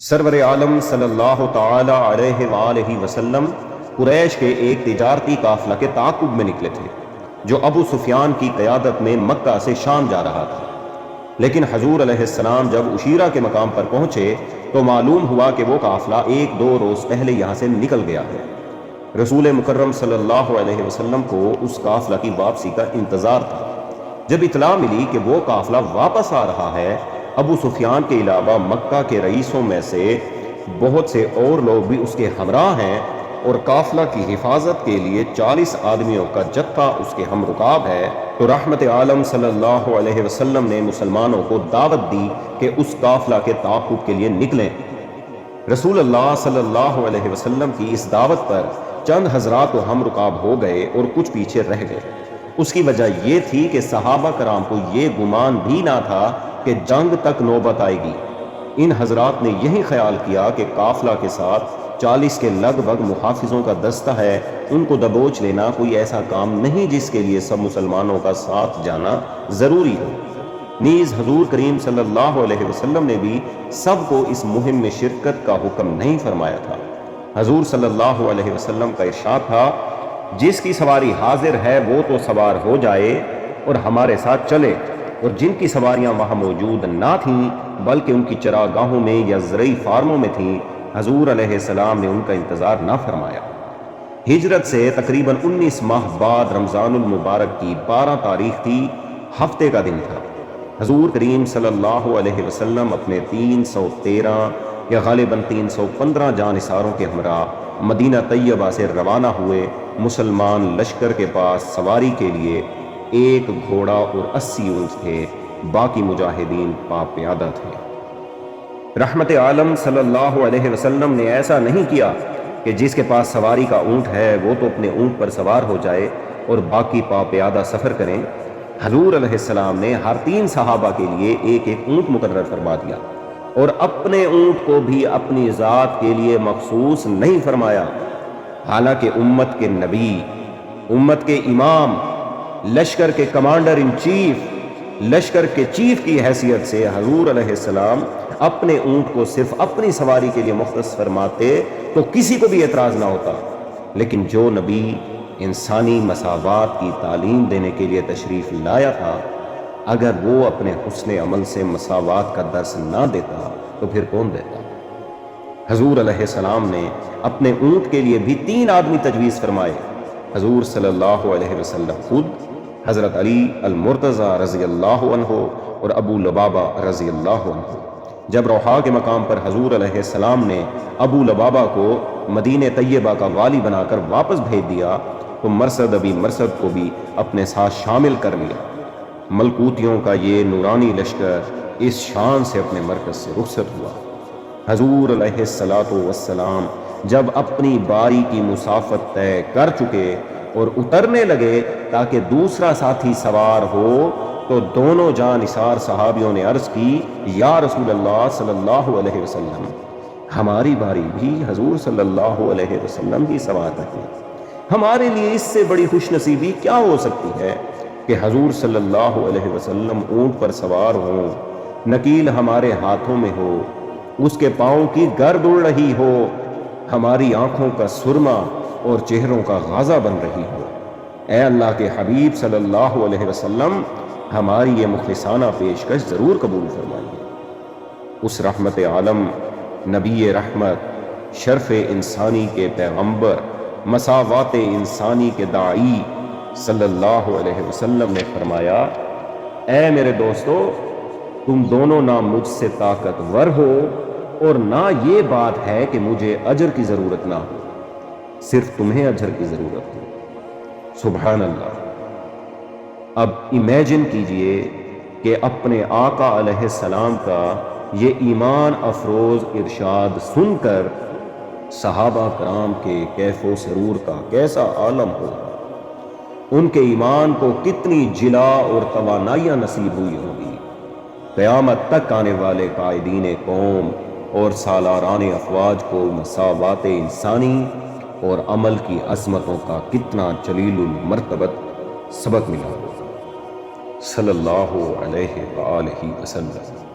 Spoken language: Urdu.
سرور عالم صلی اللہ تعالی علیہ وآلہ وسلم قریش کے ایک تجارتی قافلہ کے تعاقب میں نکلے تھے جو ابو سفیان کی قیادت میں مکہ سے شام جا رہا تھا۔ لیکن حضور علیہ السلام جب عشیرہ کے مقام پر پہنچے تو معلوم ہوا کہ وہ قافلہ ایک دو روز پہلے یہاں سے نکل گیا ہے۔ رسول مکرم صلی اللہ علیہ وسلم کو اس قافلہ کی واپسی کا انتظار تھا۔ جب اطلاع ملی کہ وہ قافلہ واپس آ رہا ہے، ابو سفیان کے علاوہ مکہ کے رئیسوں میں سے بہت سے اور لوگ بھی اس کے ہمراہ ہیں اور قافلہ کی حفاظت کے لیے 40 آدمیوں کا جتھا اس کے ہم رکاب ہے، تو رحمت عالم صلی اللہ علیہ وسلم نے مسلمانوں کو دعوت دی کہ اس قافلہ کے تعاقب کے لیے نکلیں۔ رسول اللہ صلی اللہ علیہ وسلم کی اس دعوت پر چند حضرات و ہم رکاب ہو گئے اور کچھ پیچھے رہ گئے۔ اس کی وجہ یہ تھی کہ صحابہ کرام کو یہ گمان بھی نہ تھا کہ جنگ تک نوبت آئے گی۔ ان حضرات نے یہی خیال کیا کہ قافلہ کے ساتھ 40 کے لگ بھگ محافظوں کا دستہ ہے، ان کو دبوچ لینا کوئی ایسا کام نہیں جس کے لیے سب مسلمانوں کا ساتھ جانا ضروری ہو۔ نیز حضور کریم صلی اللہ علیہ وسلم نے بھی سب کو اس مہم میں شرکت کا حکم نہیں فرمایا تھا۔ حضور صلی اللہ علیہ وسلم کا ارشاد تھا، جس کی سواری حاضر ہے وہ تو سوار ہو جائے اور ہمارے ساتھ چلے، اور جن کی سواریاں وہاں موجود نہ تھیں بلکہ ان کی چراگاہوں میں یا زرعی فارموں میں تھیں، حضور علیہ السلام نے ان کا انتظار نہ فرمایا۔ ہجرت سے تقریباً 19 ماہ بعد رمضان المبارک کی 12 تاریخ تھی، ہفتے کا دن تھا۔ حضور کریم صلی اللہ علیہ وسلم اپنے 313 یا غالباً 315 جانثاروں کے ہمراہ مدینہ طیبہ سے روانہ ہوئے۔ مسلمان لشکر کے پاس سواری کے لیے ایک گھوڑا اور 80 اونٹ تھے، باقی مجاہدین پا پیادہ تھے۔ رحمت عالم صلی اللہ علیہ وسلم نے ایسا نہیں کیا کہ جس کے پاس سواری کا اونٹ ہے وہ تو اپنے اونٹ پر سوار ہو جائے اور باقی پا پیادہ سفر کریں۔ حضور علیہ السلام نے ہر 3 صحابہ کے لیے ایک ایک اونٹ مقرر فرما دیا اور اپنے اونٹ کو بھی اپنی ذات کے لیے مخصوص نہیں فرمایا، حالانکہ امت کے نبی، امت کے امام، لشکر کے کمانڈر ان چیف، لشکر کے چیف کی حیثیت سے حضور علیہ السلام اپنے اونٹ کو صرف اپنی سواری کے لیے مختص فرماتے تو کسی کو بھی اعتراض نہ ہوتا۔ لیکن جو نبی انسانی مساوات کی تعلیم دینے کے لیے تشریف لایا تھا، اگر وہ اپنے حسن عمل سے مساوات کا درس نہ دیتا تو پھر کون دیتا؟ حضور علیہ السلام نے اپنے اونٹ کے لیے بھی 3 آدمی تجویز فرمائے، حضور صلی اللہ علیہ وسلم خود، حضرت علی المرتضی رضی اللہ عنہ اور ابو لبابہ رضی اللہ عنہ۔ جب روحا کے مقام پر حضور علیہ السلام نے ابو لبابہ کو مدینہ طیبہ کا والی بنا کر واپس بھیج دیا تو مرثد ابی مرثد کو بھی اپنے ساتھ شامل کر لیا۔ ملکوتیوں کا یہ نورانی لشکر اس شان سے اپنے مرکز سے رخصت ہوا۔ حضور علیہ السلام جب اپنی باری کی مسافت طے کر چکے اور اترنے لگے تاکہ دوسرا ساتھی سوار ہو تو دونوں جانثار صحابیوں نے عرض کی، یا رسول اللہ صلی اللہ علیہ وسلم، ہماری باری بھی حضور صلی اللہ علیہ وسلم ہی سوار رہے۔ ہمارے لیے اس سے بڑی خوش نصیبی کیا ہو سکتی ہے کہ حضور صلی اللہ علیہ وسلم اونٹ پر سوار ہوں، نکیل ہمارے ہاتھوں میں ہو، اس کے پاؤں کی گرد اڑ رہی ہو، ہماری آنکھوں کا سرما اور چہروں کا غازہ بن رہی ہو۔ اے اللہ کے حبیب صلی اللہ علیہ وسلم، ہماری یہ مخلصانہ پیشکش ضرور قبول فرمائیے۔ اس رحمت عالم، نبی رحمت، شرف انسانی کے پیغمبر، مساوات انسانی کے داعی صلی اللہ علیہ وسلم نے فرمایا، اے میرے دوستو، تم دونوں نہ مجھ سے طاقتور ہو اور نہ یہ بات ہے کہ مجھے اجر کی ضرورت نہ ہو، صرف تمہیں اجر کی ضرورت ہو۔ سبحان اللہ۔ اب امیجن کیجئے کہ اپنے آقا علیہ السلام کا یہ ایمان افروز ارشاد سن کر صحابہ کرام کے کیف و سرور کا کیسا عالم ہو، ان کے ایمان کو کتنی جلا اور توانائیاں نصیب ہوئی ہوگی۔ قیامت تک آنے والے قائدین قوم اور سالاران افواج کو مساوات انسانی اور عمل کی عظمتوں کا کتنا جلیل المرتبت سبق ملا ہوگا۔ صلی اللہ علیہ وآلہ وسلم۔